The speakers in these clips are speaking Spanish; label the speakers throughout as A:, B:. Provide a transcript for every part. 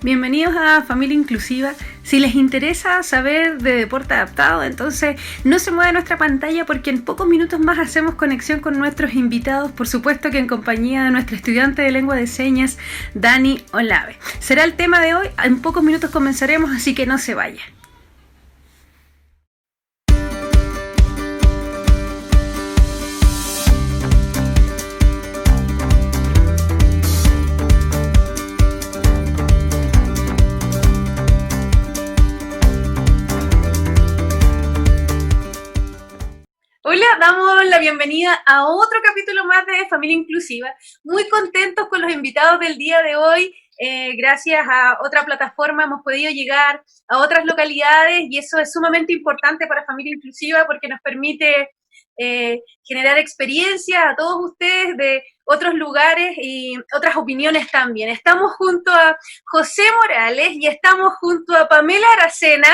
A: Bienvenidos a Familia Inclusiva. Si les interesa saber de deporte adaptado, entonces no se mueva nuestra pantalla porque en pocos minutos más hacemos conexión con nuestros invitados, por supuesto que en compañía de nuestra estudiante de lengua de señas, Dani Olave. Será el tema de hoy, en pocos minutos comenzaremos, así que no se vaya. Hola, damos la bienvenida a otro capítulo más de Familia Inclusiva. Muy contentos con los invitados del día de hoy. Gracias a otra plataforma hemos podido llegar a otras localidades y eso es sumamente importante para Familia Inclusiva porque nos permite generar experiencias a todos ustedes de otros lugares y otras opiniones también. Estamos junto a José Morales y estamos junto a Pamela Aracena.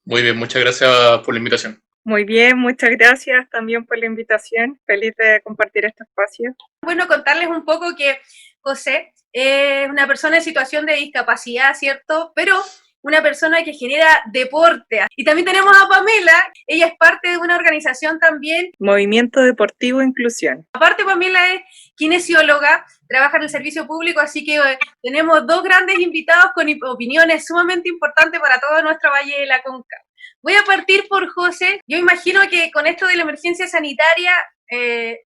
B: Muy bien, muchas gracias por la invitación.
C: Muy bien, muchas gracias también por la invitación. Feliz de compartir este espacio.
A: Bueno, contarles un poco que José es una persona en situación de discapacidad, ¿cierto? Pero una persona que genera deporte. Y también tenemos a Pamela, ella es parte de una organización también.
C: Movimiento Deportivo Inclusión.
A: Aparte, Pamela es kinesióloga, trabaja en el servicio público, así que tenemos dos grandes invitados con opiniones sumamente importantes para todo nuestro Valle de la Conca. Voy a partir por José. Yo imagino que con esto de la emergencia sanitaria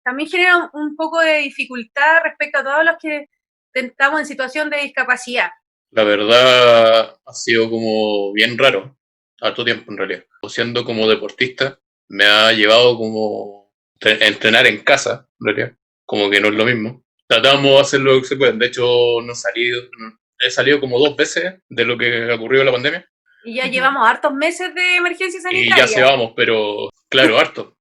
A: también genera un poco de dificultad respecto a todos los que estamos en situación de discapacidad.
B: La verdad ha sido como bien raro, harto tiempo en realidad. Siendo como deportista me ha llevado como entrenar en casa, en realidad, como que no es lo mismo. Tratamos de hacer lo que se puede. De hecho, he salido como 2 veces de lo que ocurrió en la pandemia.
A: Y ya llevamos hartos meses de emergencia sanitaria.
B: Y ya se vamos, pero claro, harto.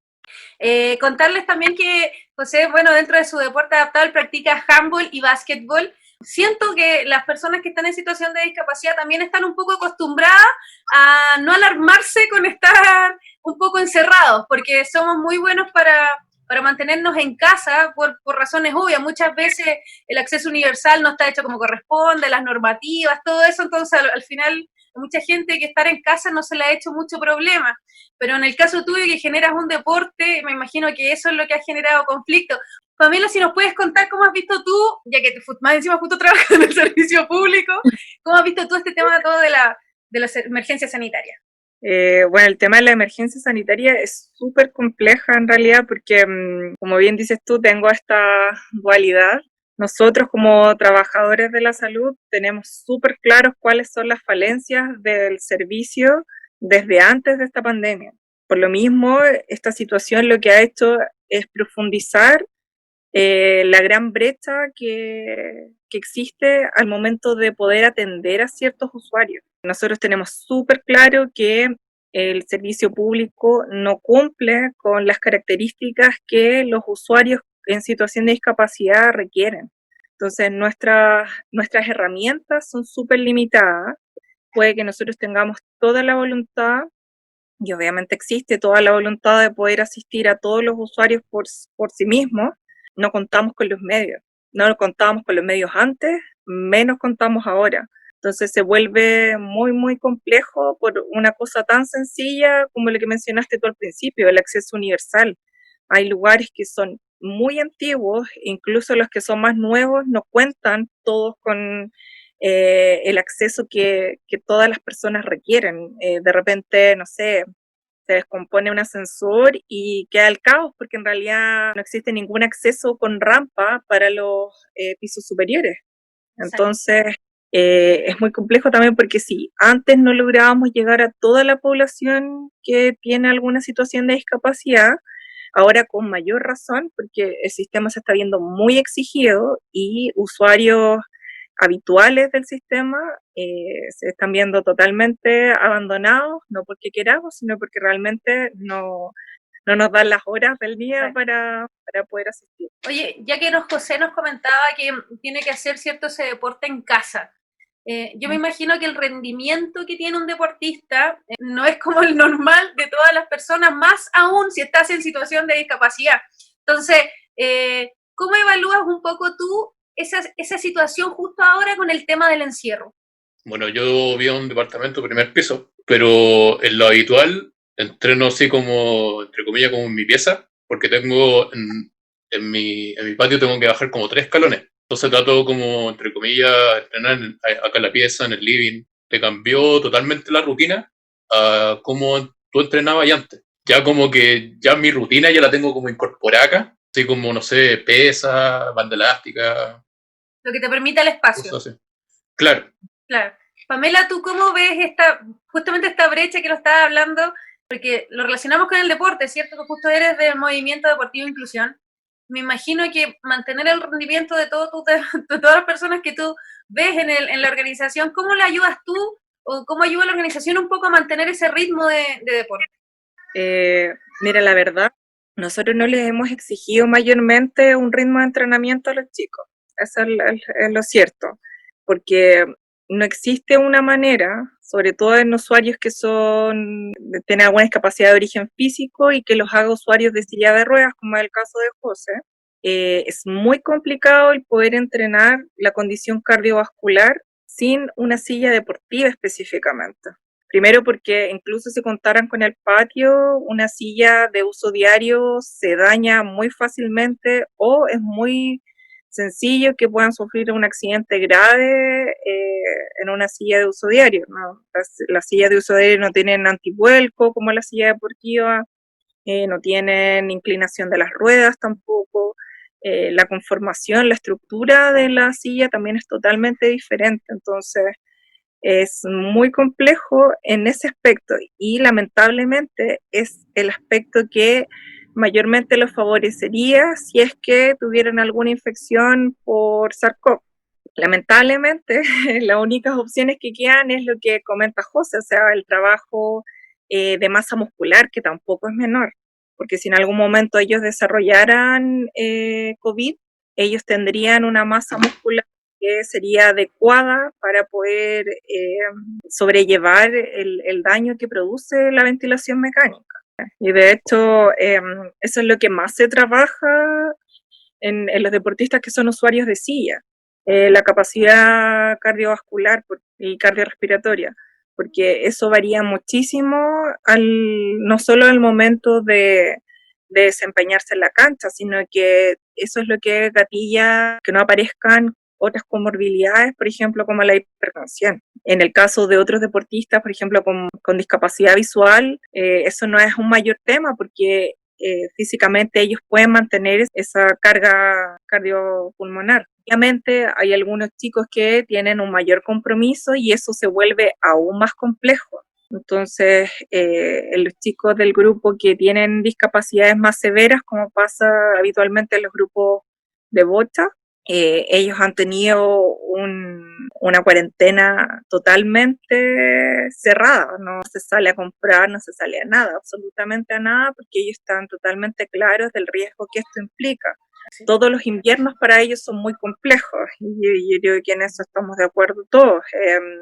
A: Contarles también que José, bueno, dentro de su deporte adaptado, practica handball y básquetbol. Siento que las personas que están en situación de discapacidad también están un poco acostumbradas a no alarmarse con estar un poco encerrados, porque somos muy buenos para mantenernos en casa por razones obvias. Muchas veces el acceso universal no está hecho como corresponde, las normativas, todo eso, entonces al final mucha gente que estar en casa no se le ha hecho mucho problema, pero en el caso tuyo que generas un deporte, me imagino que eso es lo que ha generado conflicto. Pamela, si nos puedes contar cómo has visto tú, ya que más encima justo trabajas en el servicio público, ¿cómo has visto tú este tema todo de la emergencia sanitaria?
C: Bueno, el tema de la emergencia sanitaria es súper compleja en realidad porque, como bien dices tú, tengo esta dualidad. Nosotros como trabajadores de la salud tenemos súper claros cuáles son las falencias del servicio desde antes de esta pandemia. Por lo mismo, esta situación lo que ha hecho es profundizar la gran brecha que existe al momento de poder atender a ciertos usuarios. Nosotros tenemos súper claro que el servicio público no cumple con las características que los usuarios en situación de discapacidad requieren. Entonces, nuestras herramientas son súper limitadas. Puede que nosotros tengamos toda la voluntad, y obviamente existe toda la voluntad de poder asistir a todos los usuarios por sí mismos. No contamos con los medios. No contábamos con los medios antes, menos contamos ahora. Entonces se vuelve muy, muy complejo por una cosa tan sencilla como lo que mencionaste tú al principio, el acceso universal. Hay lugares que son muy antiguos, incluso los que son más nuevos no cuentan todos con el acceso que todas las personas requieren. De repente, no sé, se descompone un ascensor y queda el caos porque en realidad no existe ningún acceso con rampa para los pisos superiores. Entonces, es muy complejo también porque si antes no lográbamos llegar a toda la población que tiene alguna situación de discapacidad, ahora con mayor razón porque el sistema se está viendo muy exigido y usuarios habituales del sistema se están viendo totalmente abandonados, no porque queramos, sino porque realmente no nos dan las horas del día para poder asistir.
A: Oye, ya que José nos comentaba que tiene que hacer cierto ese deporte en casa, yo me imagino que el rendimiento que tiene un deportista no es como el normal de todas las personas, más aún si estás en situación de discapacidad. Entonces, ¿cómo evalúas un poco tú esa situación justo ahora con el tema del encierro?
B: Bueno, yo vivo en un departamento primer piso, pero en lo habitual entreno así como, entre comillas, como en mi pieza, porque tengo en mi patio tengo que bajar como 3 escalones. Entonces trato como, entre comillas, entrenar acá en la pieza, en el living. Te cambió totalmente la rutina a como tú entrenabas ya antes. Ya como que ya mi rutina ya la tengo como incorporada acá, así como, no sé, pesa, banda elástica,
A: Lo que te permite el espacio.
B: cosas así. Claro.
A: Claro. Pamela, ¿tú cómo ves justamente esta brecha que lo estabas hablando? Porque lo relacionamos con el deporte, ¿cierto? Que justo eres del movimiento deportivo de inclusión. Me imagino que mantener el rendimiento de, de todas las personas que tú ves en la organización, ¿cómo le ayudas tú o cómo ayuda la organización un poco a mantener ese ritmo de deporte?
C: Mira, la verdad, nosotros no les hemos exigido mayormente un ritmo de entrenamiento a los chicos. Eso es lo cierto, porque no existe una manera, sobre todo en usuarios que tienen alguna discapacidad de origen físico y que los haga usuarios de silla de ruedas, como es el caso de José. Es muy complicado el poder entrenar la condición cardiovascular sin una silla deportiva específicamente. Primero porque incluso si contaran con el patio, una silla de uso diario se daña muy fácilmente o es muy sencillo que puedan sufrir un accidente grave en una silla de uso diario, ¿no? Las sillas de uso diario no tienen antivuelco como la silla deportiva, no tienen inclinación de las ruedas tampoco. La conformación, la estructura de la silla también es totalmente diferente, entonces es muy complejo en ese aspecto y lamentablemente es el aspecto que mayormente los favorecería si es que tuvieran alguna infección por SARS-CoV. Lamentablemente, las únicas opciones que quedan es lo que comenta José, o sea, el trabajo de masa muscular, que tampoco es menor, porque si en algún momento ellos desarrollaran COVID, ellos tendrían una masa muscular que sería adecuada para poder sobrellevar el daño que produce la ventilación mecánica. Y de hecho, eso es lo que más se trabaja en los deportistas que son usuarios de silla, la capacidad cardiovascular y cardiorrespiratoria, porque eso varía muchísimo no solo al momento de desempeñarse en la cancha, sino que eso es lo que gatilla que no aparezcan otras comorbilidades, por ejemplo, como la hipertensión. En el caso de otros deportistas, por ejemplo, con discapacidad visual, eso no es un mayor tema porque físicamente ellos pueden mantener esa carga cardiopulmonar. Obviamente hay algunos chicos que tienen un mayor compromiso y eso se vuelve aún más complejo. Entonces, los chicos del grupo que tienen discapacidades más severas, como pasa habitualmente en los grupos de bocha, ellos han tenido una cuarentena totalmente cerrada, no se sale a comprar, no se sale a nada, absolutamente a nada, porque ellos están totalmente claros del riesgo que esto implica. Todos los inviernos para ellos son muy complejos y yo creo que en eso estamos de acuerdo todos.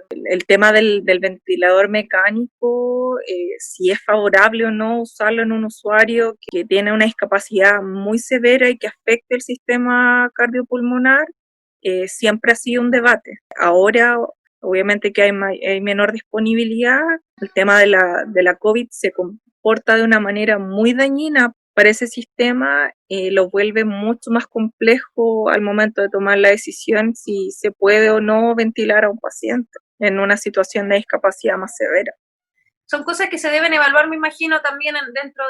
C: El tema del ventilador mecánico, si es favorable o no usarlo en un usuario que tiene una discapacidad muy severa y que afecte el sistema cardiopulmonar, siempre ha sido un debate. Ahora, obviamente que hay menor disponibilidad, el tema de la COVID se comporta de una manera muy dañina para ese sistema, lo vuelve mucho más complejo al momento de tomar la decisión si se puede o no ventilar a un paciente en una situación de discapacidad más severa.
A: Son cosas que se deben evaluar, me imagino, también dentro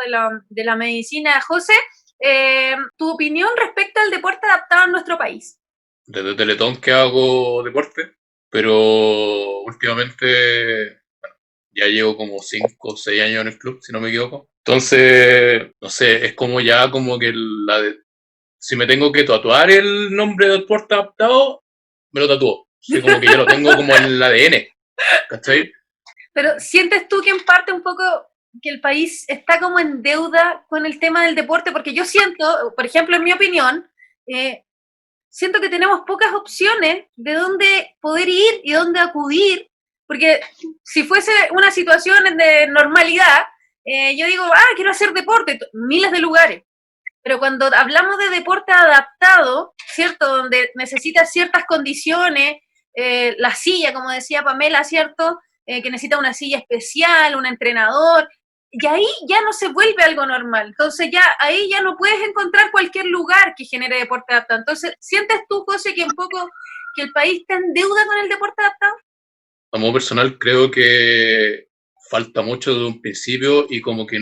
A: de la medicina. José, tu opinión respecto al deporte adaptado en nuestro país.
B: Desde Teletón que hago deporte, pero últimamente, bueno, ya llevo como 5 o 6 años en el club, si no me equivoco. Entonces, no sé, es como ya como que si me tengo que tatuar el nombre del deporte adaptado, me lo tatúo. Así como que ya lo tengo como en el ADN, ¿cachai?
A: Pero ¿sientes tú que en parte un poco que el país está como en deuda con el tema del deporte? Porque yo siento, por ejemplo, en mi opinión, siento que tenemos pocas opciones de dónde poder ir y dónde acudir, porque si fuese una situación de normalidad, yo digo, quiero hacer deporte, miles de lugares. Pero cuando hablamos de deporte adaptado, ¿cierto? Donde necesitas ciertas condiciones, la silla, como decía Pamela, ¿cierto? Que necesita una silla especial, un entrenador, y ahí ya no se vuelve algo normal. Entonces ahí ya no puedes encontrar cualquier lugar que genere deporte adaptado. Entonces, ¿sientes tú, José, que un poco que el país está en deuda con el deporte adaptado?
B: A modo personal creo que falta mucho desde un principio y como que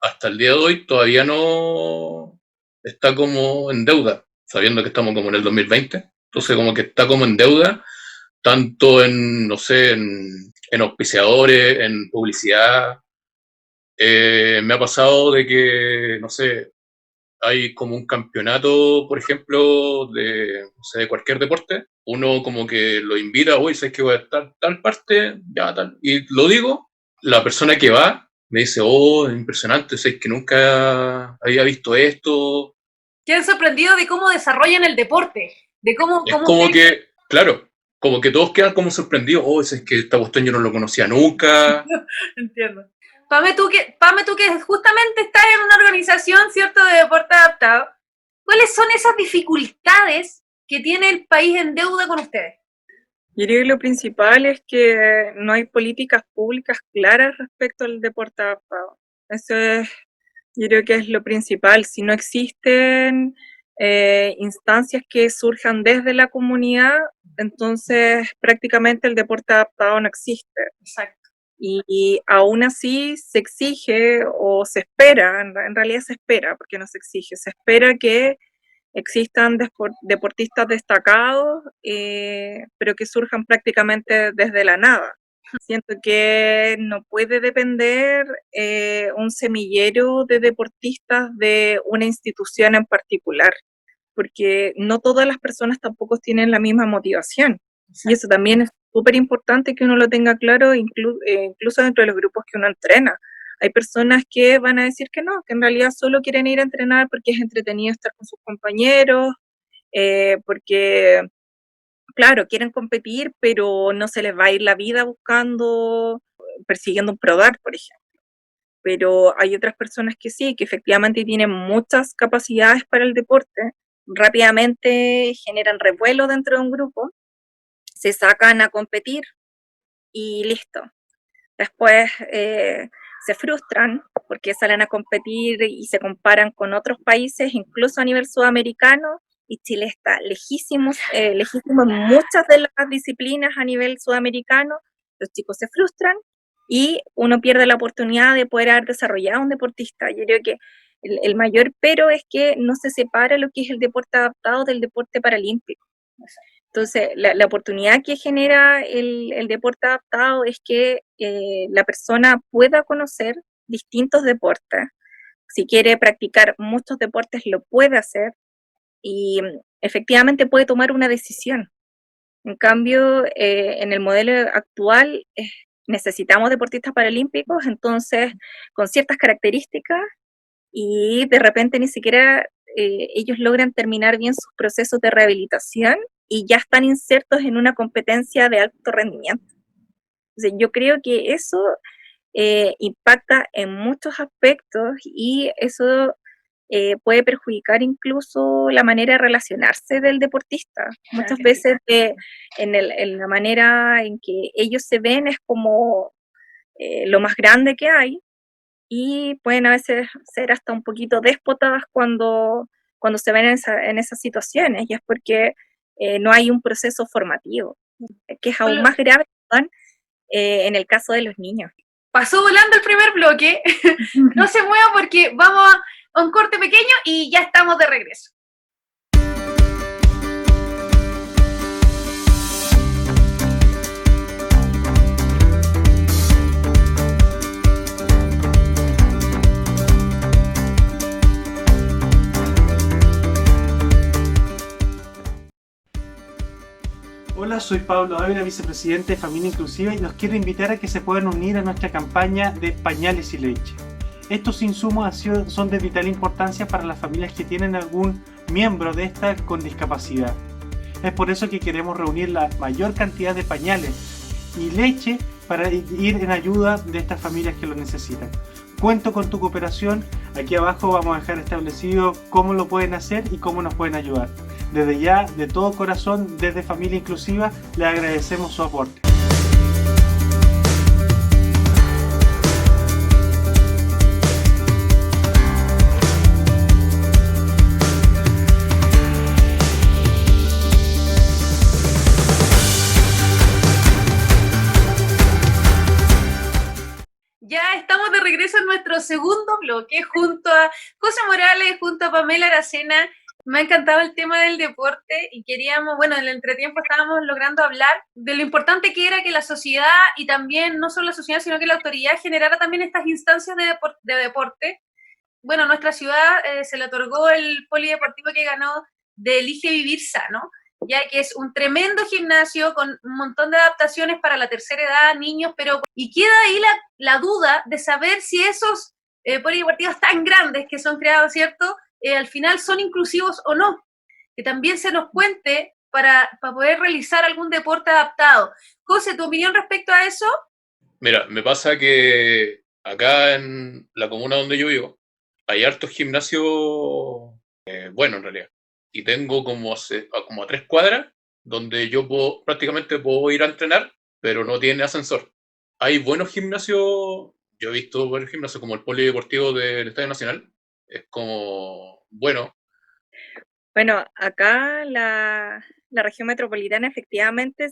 B: hasta el día de hoy todavía no está como en deuda, sabiendo que estamos como en el 2020. Entonces como que está como en deuda, tanto en, no sé, en auspiciadores, en publicidad. Me ha pasado de que, no sé, hay como un campeonato, por ejemplo, no sé, de cualquier deporte, uno como que lo invita, oye, ¿sabes que voy a estar tal parte? Ya, tal. Y lo digo, la persona que va me dice, oh, es impresionante, sé que nunca había visto esto.
A: Quedan sorprendidos de cómo desarrollan el deporte, de cómo...
B: Es como que, claro, como que todos quedan como sorprendidos, oh, es que esta cuestión yo no lo conocía nunca.
A: Entiendo. Pame, tú que justamente estás en una organización, ¿cierto?, de deporte adaptado, ¿cuáles son esas dificultades que tiene el país en deuda con ustedes?
C: Yo creo que lo principal es que no hay políticas públicas claras respecto al deporte adaptado. Eso es, yo creo que es lo principal. Si no existen instancias que surjan desde la comunidad, entonces prácticamente el deporte adaptado no existe.
A: Exacto.
C: Y aún así se exige o se espera, en realidad se espera, porque no se exige, se espera que existan deportistas destacados, pero que surjan prácticamente desde la nada. Siento que no puede depender un semillero de deportistas de una institución en particular, porque no todas las personas tampoco tienen la misma motivación. Exacto. Y eso también es súper importante que uno lo tenga claro, incluso dentro de los grupos que uno entrena. Hay personas que van a decir que no, que en realidad solo quieren ir a entrenar porque es entretenido estar con sus compañeros, porque, claro, quieren competir, pero no se les va a ir la vida persiguiendo un ProDart, por ejemplo. Pero hay otras personas que sí, que efectivamente tienen muchas capacidades para el deporte, rápidamente generan revuelo dentro de un grupo, se sacan a competir y listo. Después se frustran porque salen a competir y se comparan con otros países, incluso a nivel sudamericano, y Chile está lejísimos en muchas de las disciplinas a nivel sudamericano. Los chicos se frustran y uno pierde la oportunidad de poder haber desarrollado un deportista. Yo creo que el mayor pero es que no se separa lo que es el deporte adaptado del deporte paralímpico. Entonces, la oportunidad que genera el deporte adaptado es que la persona pueda conocer distintos deportes. Si quiere practicar muchos deportes, lo puede hacer y efectivamente puede tomar una decisión. En cambio, en el modelo actual necesitamos deportistas paralímpicos, entonces, con ciertas características, y de repente ni siquiera ellos logran terminar bien sus procesos de rehabilitación y ya están insertos en una competencia de alto rendimiento. Entonces, yo creo que eso impacta en muchos aspectos y eso puede perjudicar incluso la manera de relacionarse del deportista. Muchas veces en la manera en que ellos se ven es como lo más grande que hay, y pueden a veces ser hasta un poquito déspotas cuando se ven en esas situaciones, y es porque no hay un proceso formativo, que es aún más grave en el caso de los niños.
A: Pasó volando el primer bloque, no se mueva porque vamos a un corte pequeño y ya estamos de regreso.
D: Hola, soy Pablo Ávila, vicepresidente de Familia Inclusiva, y los quiero invitar a que se puedan unir a nuestra campaña de pañales y leche. Estos insumos son de vital importancia para las familias que tienen algún miembro de esta con discapacidad. Es por eso que queremos reunir la mayor cantidad de pañales y leche para ir en ayuda de estas familias que lo necesitan. Cuento con tu cooperación. Aquí abajo vamos a dejar establecido cómo lo pueden hacer y cómo nos pueden ayudar. Desde ya, de todo corazón, desde Familia Inclusiva, le agradecemos su aporte.
A: Ya estamos de regreso en nuestro segundo bloque junto a José Morales, junto a Pamela Aracena. Me ha encantado el tema del deporte y queríamos, bueno, en el entretiempo estábamos logrando hablar de lo importante que era que la sociedad y también, no solo la sociedad, sino que la autoridad generara también estas instancias de deporte. Bueno, nuestra ciudad se le otorgó el polideportivo que ganó de Elige Vivir Sano, ya que es un tremendo gimnasio con un montón de adaptaciones para la tercera edad, niños, y queda ahí la duda de saber si esos polideportivos tan grandes que son creados, ¿cierto?, al final son inclusivos o no. Que también se nos cuente para poder realizar algún deporte adaptado. José, ¿tu opinión respecto a eso?
B: Mira, me pasa que acá en la comuna donde yo vivo hay hartos gimnasios buenos en realidad. Y tengo como a 3 cuadras donde yo prácticamente puedo ir a entrenar, pero no tiene ascensor. Hay buenos gimnasios, yo he visto buenos gimnasios como el Polideportivo del Estadio Nacional, es como bueno.
C: Bueno, acá la región metropolitana efectivamente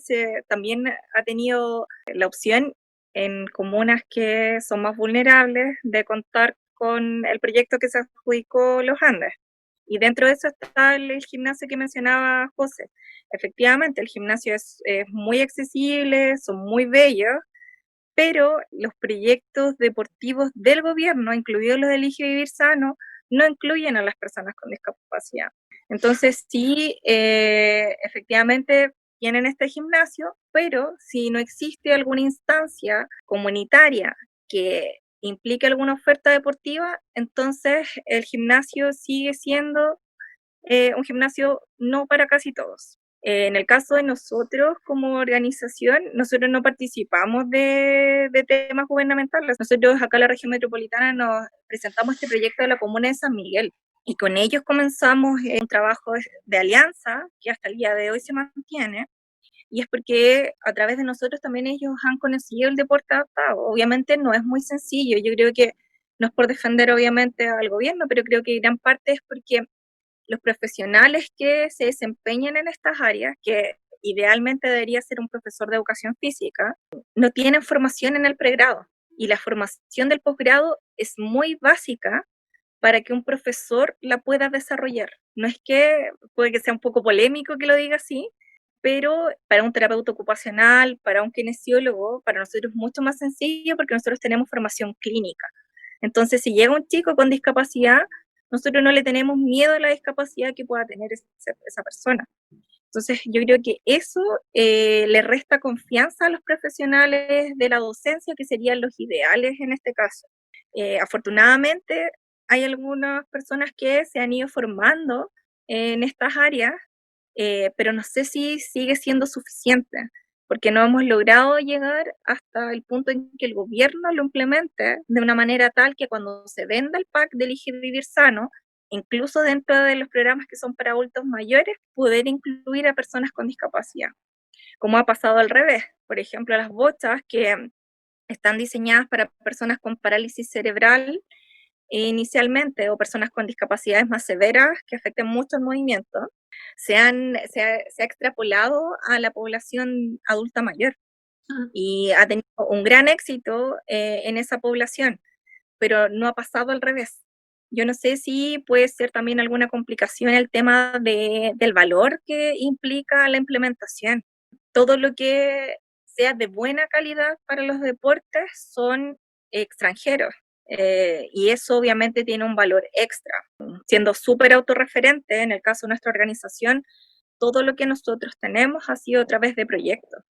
C: también ha tenido la opción en comunas que son más vulnerables de contar con el proyecto que se adjudicó Los Andes. Y dentro de eso está el gimnasio que mencionaba José. Efectivamente, el gimnasio es muy accesible, son muy bellos, pero los proyectos deportivos del gobierno, incluidos los de Elige Vivir Sano, no incluyen a las personas con discapacidad. Entonces, sí, efectivamente tienen este gimnasio, pero si no existe alguna instancia comunitaria que implique alguna oferta deportiva, entonces el gimnasio sigue siendo un gimnasio no para casi todos. En el caso de nosotros como organización, nosotros no participamos de temas gubernamentales. Nosotros acá en la región metropolitana nos presentamos este proyecto de la comuna de San Miguel y con ellos comenzamos un trabajo de alianza que hasta el día de hoy se mantiene, y es porque a través de nosotros también ellos han conocido el deporte adaptado. Obviamente no es muy sencillo, yo creo que no es por defender obviamente al gobierno, pero creo que gran parte es porque los profesionales que se desempeñan en estas áreas, que idealmente debería ser un profesor de educación física, no tienen formación en el pregrado, y la formación del posgrado es muy básica para que un profesor la pueda desarrollar. No es que, puede que sea un poco polémico que lo diga así, pero para un terapeuta ocupacional, para un kinesiólogo, para nosotros es mucho más sencillo porque nosotros tenemos formación clínica. Entonces, si llega un chico con discapacidad, nosotros no le tenemos miedo a la discapacidad que pueda tener esa persona. Entonces, yo creo que eso le resta confianza a los profesionales de la docencia, que serían los ideales en este caso. Afortunadamente, hay algunas personas que se han ido formando en estas áreas, pero no sé si sigue siendo suficiente, porque no hemos logrado llegar hasta el punto en que el gobierno lo implemente de una manera tal que cuando se venda el pack de Elige Vivir Sano, incluso dentro de los programas que son para adultos mayores, poder incluir a personas con discapacidad, como ha pasado al revés. Por ejemplo, las bochas que están diseñadas para personas con parálisis cerebral inicialmente, o personas con discapacidades más severas que afecten mucho el movimiento, se ha extrapolado a la población adulta mayor y ha tenido un gran éxito en esa población, pero no ha pasado al revés. Yo no sé si puede ser también alguna complicación el tema del valor que implica la implementación. Todo lo que sea de buena calidad para los deportes son extranjeros. Y eso obviamente tiene un valor extra. Siendo súper autorreferente, en el caso de nuestra organización, todo lo que nosotros tenemos ha sido a través de proyectos.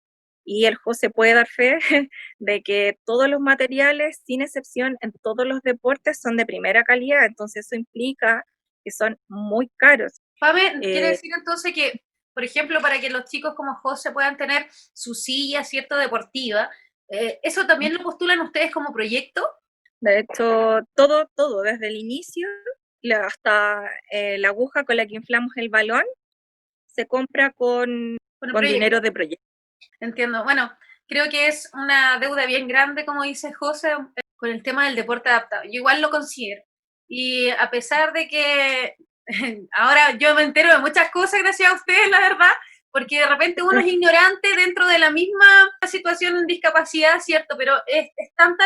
C: Y el José puede dar fe de que todos los materiales, sin excepción, en todos los deportes son de primera calidad, entonces eso implica que son muy caros.
A: Pame, quiere decir entonces que, por ejemplo, para que los chicos como José puedan tener su silla, ¿cierto?, deportiva, ¿eso también lo postulan ustedes como proyecto?
C: De hecho, todo, desde el inicio hasta la aguja con la que inflamos el balón, se compra con dinero de proyecto.
A: Entiendo. Bueno, creo que es una deuda bien grande, como dice José, con el tema del deporte adaptado. Yo igual lo considero. Y a pesar de que ahora yo me entero de muchas cosas gracias a ustedes, la verdad, porque de repente uno es ignorante dentro de la misma situación de discapacidad, ¿cierto? Pero es tanta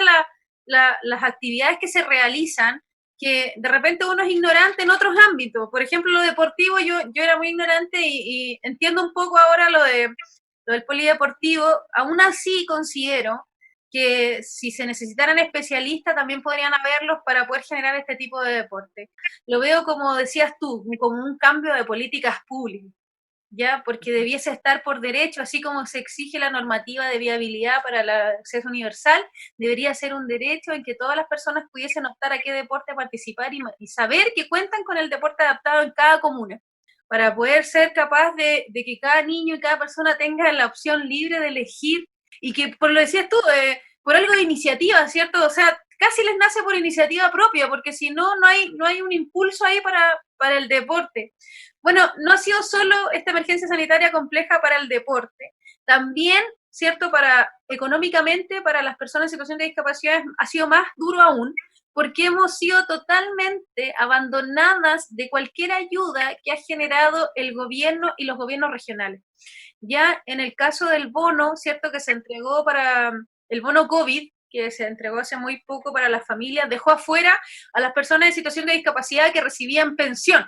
A: las actividades que se realizan que de repente uno es ignorante en otros ámbitos. Por ejemplo, lo deportivo, yo era muy ignorante y entiendo un poco ahora lo del polideportivo. Aún así considero que si se necesitaran especialistas también podrían haberlos para poder generar este tipo de deporte. Lo veo, como decías tú, como un cambio de políticas públicas, ¿ya? Porque debiese estar por derecho, así como se exige la normativa de viabilidad para el acceso universal, debería ser un derecho en que todas las personas pudiesen optar a qué deporte participar y saber que cuentan con el deporte adaptado en cada comuna, para poder ser capaz de que cada niño y cada persona tenga la opción libre de elegir y que, por lo decías tú, por algo de iniciativa, ¿cierto? O sea, casi les nace por iniciativa propia, porque si no, no hay un impulso ahí para el deporte. Bueno, no ha sido solo esta emergencia sanitaria compleja para el deporte, también, ¿cierto? Económicamente, para las personas en situación de discapacidad ha sido más duro aún, porque hemos sido totalmente abandonadas de cualquier ayuda que ha generado el gobierno y los gobiernos regionales. Ya en el caso del bono, ¿cierto? Que se entregó para el bono COVID, que se entregó hace muy poco para las familias, dejó afuera a las personas en situación de discapacidad que recibían pensión,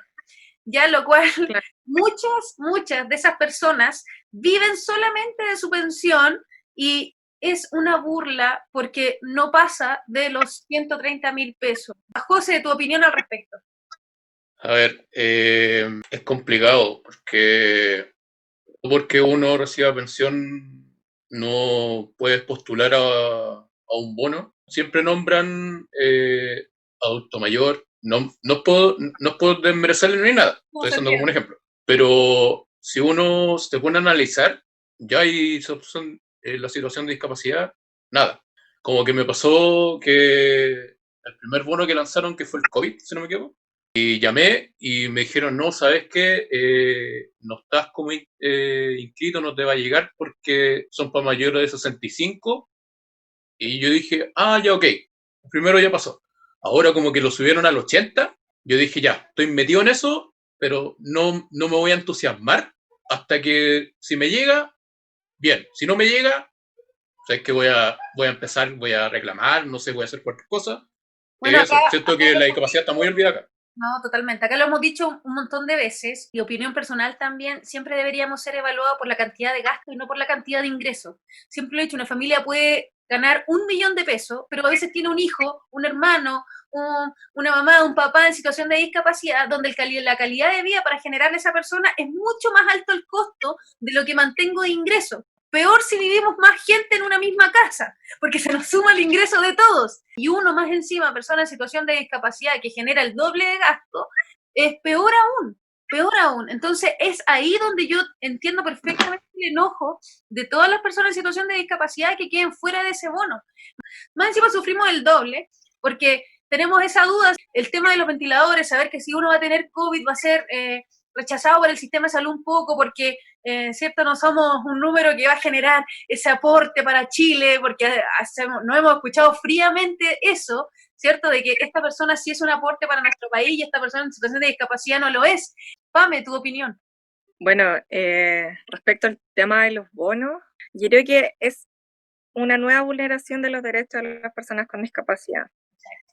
A: ya lo cual
C: Claro.
A: muchas de esas personas viven solamente de su pensión y es una burla porque no pasa de los 130.000 pesos. José, tu opinión al respecto.
B: A ver, es complicado porque uno reciba pensión no puedes postular a un bono. Siempre nombran adulto mayor. No puedo desmerecerle ni nada, estoy diciendo como un ejemplo. Pero si uno se pone a analizar, ya hay la situación de discapacidad, nada. Como que me pasó que el primer bono que lanzaron, que fue el COVID, si no me equivoco, y llamé y me dijeron, no, ¿sabes qué? No estás como inscrito, no te va a llegar porque son para mayores de 65. Y yo dije, ya ok, el primero ya pasó. Ahora como que lo subieron al 80, yo dije, ya, estoy metido en eso, pero no me voy a entusiasmar hasta que si me llega, bien. Si no me llega, sabes que voy a empezar, voy a reclamar, no sé, voy a hacer cualquier cosa.
A: Bueno,
B: eso, siento que la discapacidad está muy olvidada acá.
A: No, totalmente. Acá lo hemos dicho un montón de veces, y opinión personal también, siempre deberíamos ser evaluados por la cantidad de gasto y no por la cantidad de ingresos. Siempre lo he dicho, una familia puede ganar 1.000.000 de pesos, pero a veces tiene un hijo, un hermano, una mamá, un papá en situación de discapacidad, donde la calidad de vida para generar a esa persona es mucho más alto el costo de lo que mantengo de ingresos. Peor si vivimos más gente en una misma casa, porque se nos suma el ingreso de todos. Y uno más encima, persona en situación de discapacidad que genera el doble de gasto, es peor aún, peor aún. Entonces es ahí donde yo entiendo perfectamente el enojo de todas las personas en situación de discapacidad que queden fuera de ese bono. Más encima sufrimos el doble, porque tenemos esa duda, el tema de los ventiladores, saber que si uno va a tener COVID va a ser rechazado por el sistema de salud un poco porque, ¿cierto? No somos un número que va a generar ese aporte para Chile, porque no hemos escuchado fríamente eso, ¿cierto? De que esta persona sí es un aporte para nuestro país y esta persona en situación de discapacidad no lo es. Pame, tu opinión.
C: Bueno, respecto al tema de los bonos, yo creo que es una nueva vulneración de los derechos de las personas con discapacidad.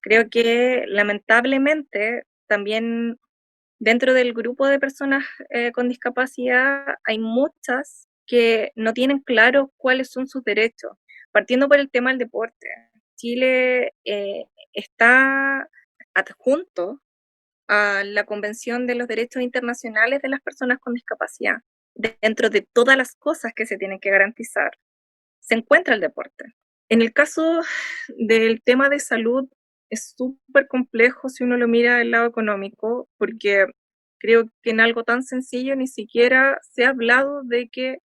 C: Creo que lamentablemente también dentro del grupo de personas con discapacidad hay muchas que no tienen claro cuáles son sus derechos. Partiendo por el tema del deporte, Chile está adjunto a la Convención de los Derechos Internacionales de las Personas con Discapacidad. Dentro de todas las cosas que se tienen que garantizar, se encuentra el deporte. En el caso del tema de salud, es súper complejo si uno lo mira del lado económico, porque creo que en algo tan sencillo ni siquiera se ha hablado de que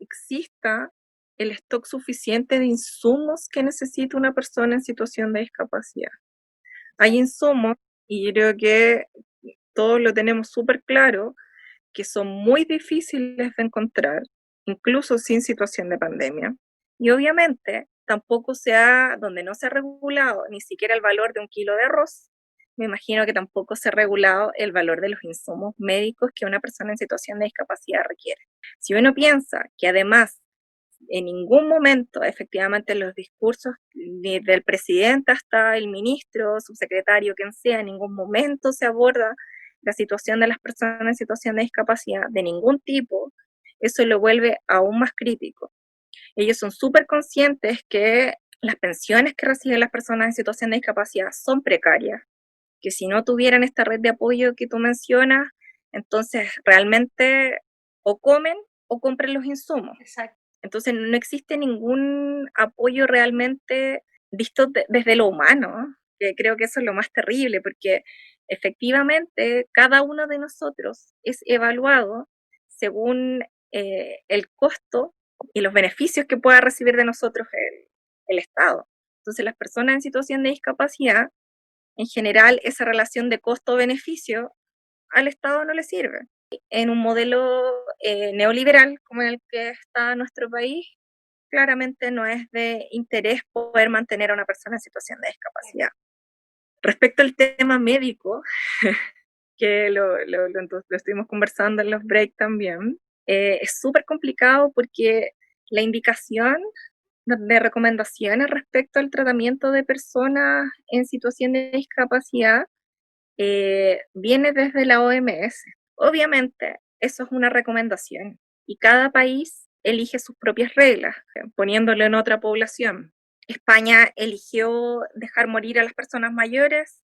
C: exista el stock suficiente de insumos que necesita una persona en situación de discapacidad. Hay insumos, y yo creo que todos lo tenemos súper claro, que son muy difíciles de encontrar, incluso sin situación de pandemia. Y obviamente tampoco donde no se ha regulado ni siquiera el valor de un kilo de arroz, me imagino que tampoco se ha regulado el valor de los insumos médicos que una persona en situación de discapacidad requiere. Si uno piensa que además en ningún momento, efectivamente, en los discursos, ni del presidente hasta el ministro, subsecretario, quien sea, en ningún momento se aborda la situación de las personas en situación de discapacidad de ningún tipo, eso lo vuelve aún más crítico. Ellos son súper conscientes que las pensiones que reciben las personas en situación de discapacidad son precarias, que si no tuvieran esta red de apoyo que tú mencionas, entonces realmente o comen o compran los insumos.
A: Exacto.
C: Entonces no existe ningún apoyo realmente visto desde lo humano, que creo que eso es lo más terrible, porque efectivamente cada uno de nosotros es evaluado según el costo y los beneficios que pueda recibir de nosotros el Estado. Entonces las personas en situación de discapacidad, en general, esa relación de costo-beneficio al Estado no le sirve. En un modelo neoliberal como en el que está nuestro país, claramente no es de interés poder mantener a una persona en situación de discapacidad. Respecto al tema médico, que lo estuvimos conversando en los breaks también, es súper complicado porque la indicación de recomendaciones respecto al tratamiento de personas en situación de discapacidad viene desde la OMS. Obviamente, eso es una recomendación y cada país elige sus propias reglas, poniéndolo en otra población. España eligió dejar morir a las personas mayores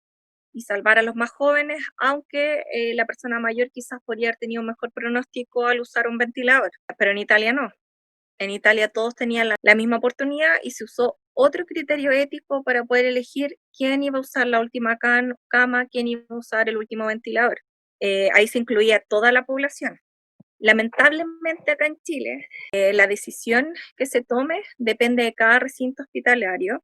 C: y salvar a los más jóvenes, aunque la persona mayor quizás podría haber tenido un mejor pronóstico al usar un ventilador, pero en Italia no. En Italia todos tenían la misma oportunidad y se usó otro criterio ético para poder elegir quién iba a usar la última cama, quién iba a usar el último ventilador. Ahí se incluía toda la población. Lamentablemente acá en Chile, la decisión que se tome depende de cada recinto hospitalario,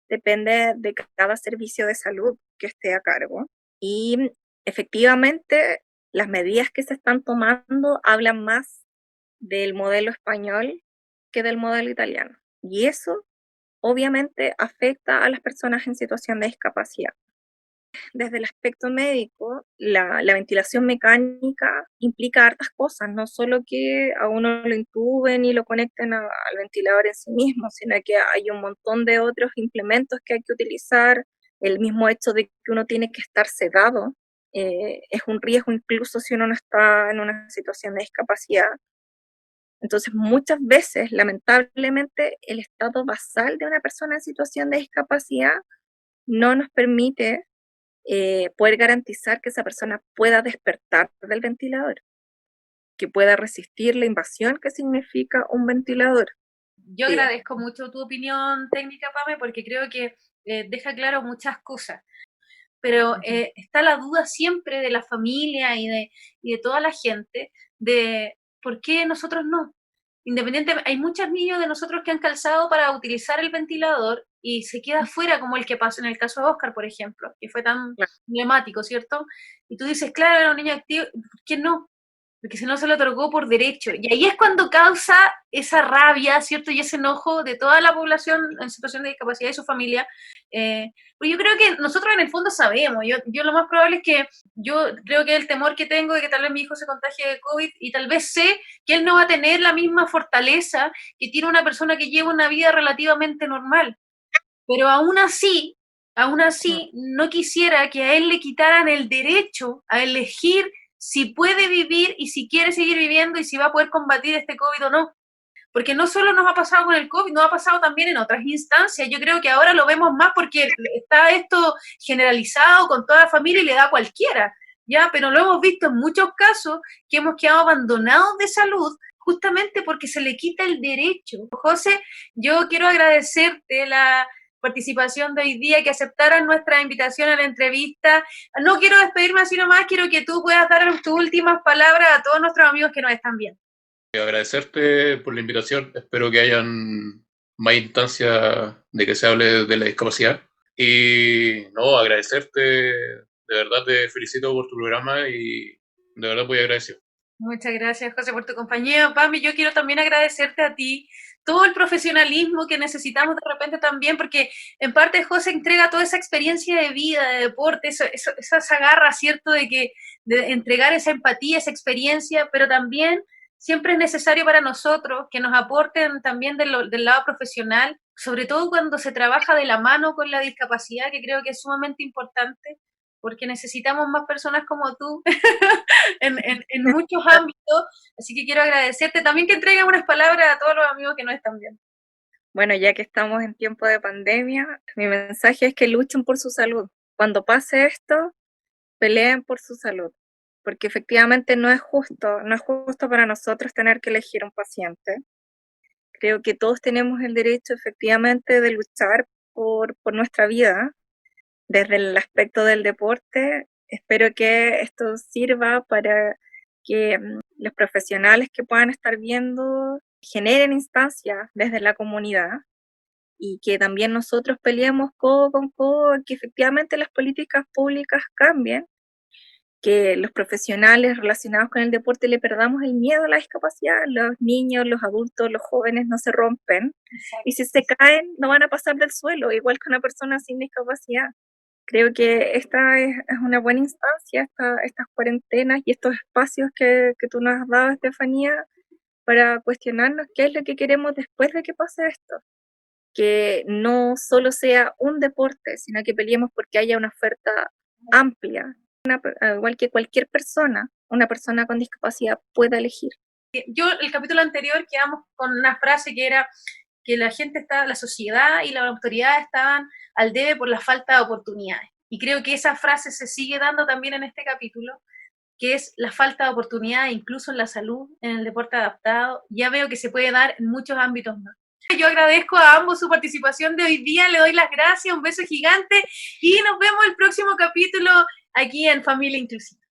C: depende de cada servicio de salud que esté a cargo. Y efectivamente, las medidas que se están tomando hablan más del modelo español que del modelo italiano. Y eso obviamente afecta a las personas en situación de discapacidad. Desde el aspecto médico, la ventilación mecánica implica hartas cosas, no solo que a uno lo intuben y lo conecten al ventilador en sí mismo, sino que hay un montón de otros implementos que hay que utilizar. El mismo hecho de que uno tiene que estar sedado es un riesgo incluso si uno no está en una situación de discapacidad. Entonces, muchas veces, lamentablemente, el estado basal de una persona en situación de discapacidad no nos permite poder garantizar que esa persona pueda despertar del ventilador, que pueda resistir la invasión que significa un ventilador.
A: Yo
C: Sí.
A: agradezco mucho tu opinión técnica, Pame, porque creo que deja claro muchas cosas. Pero está la duda siempre de la familia y de toda la gente de por qué nosotros no. Independientemente, hay muchos niños de nosotros que han calzado para utilizar el ventilador y se queda fuera, como el que pasó en el caso de Oscar, por ejemplo, que fue tan emblemático, ¿cierto? Y tú dices, claro, era un niño activo, ¿por qué no? Porque si no se le otorgó por derecho. Y ahí es cuando causa esa rabia, ¿cierto? Y ese enojo de toda la población en situación de discapacidad y su familia. Pues yo creo que nosotros en el fondo sabemos. Yo lo más probable es que yo creo que el temor que tengo de que tal vez mi hijo se contagie de COVID y tal vez sé que él no va a tener la misma fortaleza que tiene una persona que lleva una vida relativamente normal. Pero aún así, no quisiera que a él le quitaran el derecho a elegir si puede vivir y si quiere seguir viviendo y si va a poder combatir este COVID o no. Porque no solo nos ha pasado con el COVID, nos ha pasado también en otras instancias. Yo creo que ahora lo vemos más porque está esto generalizado con toda la familia y le da a cualquiera, ¿ya? Pero lo hemos visto en muchos casos que hemos quedado abandonados de salud justamente porque se le quita el derecho. José, yo quiero agradecerte la participación de hoy día, que aceptaran nuestra invitación a la entrevista. No quiero despedirme así nomás, quiero que tú puedas dar tus últimas palabras a todos nuestros amigos que nos están viendo.
B: Agradecerte por la invitación, espero que hayan más instancias de que se hable de la discapacidad. Y no, agradecerte, de verdad te felicito por tu programa y de verdad muy agradecido.
A: Muchas gracias, José, por tu compañía. Pami, yo quiero también agradecerte a ti todo el profesionalismo que necesitamos de repente también, porque en parte José entrega toda esa experiencia de vida, de deporte, esa garra, ¿cierto? De entregar esa empatía, esa experiencia, pero también siempre es necesario para nosotros que nos aporten también del lado profesional, sobre todo cuando se trabaja de la mano con la discapacidad, que creo que es sumamente importante, porque necesitamos más personas como tú en muchos ámbitos, así que quiero agradecerte también que entregues unas palabras a todos los amigos que no están bien.
C: Bueno, ya que estamos en tiempo de pandemia, mi mensaje es que luchen por su salud. Cuando pase esto, peleen por su salud, porque efectivamente no es justo para nosotros tener que elegir un paciente. Creo que todos tenemos el derecho efectivamente de luchar por nuestra vida. Desde el aspecto del deporte, espero que esto sirva para que los profesionales que puedan estar viendo generen instancias desde la comunidad y que también nosotros peleemos codo con codo, que efectivamente las políticas públicas cambien, que los profesionales relacionados con el deporte le perdamos el miedo a la discapacidad, los niños, los adultos, los jóvenes no se rompen, y si se caen no van a pasar del suelo, igual que una persona sin discapacidad. Creo que esta es una buena instancia, estas cuarentenas y estos espacios que tú nos has dado, Estefanía, para cuestionarnos qué es lo que queremos después de que pase esto. Que no solo sea un deporte, sino que peleemos porque haya una oferta amplia, al igual que cualquier persona, una persona con discapacidad pueda elegir.
A: Yo, el capítulo anterior, quedamos con una frase que era que la sociedad y la autoridad estaban al debe por la falta de oportunidades. Y creo que esa frase se sigue dando también en este capítulo, que es la falta de oportunidades, incluso en la salud, en el deporte adaptado. Ya veo que se puede dar en muchos ámbitos más. Yo agradezco a ambos su participación de hoy día, le doy las gracias, un beso gigante y nos vemos el próximo capítulo aquí en Familia Inclusiva.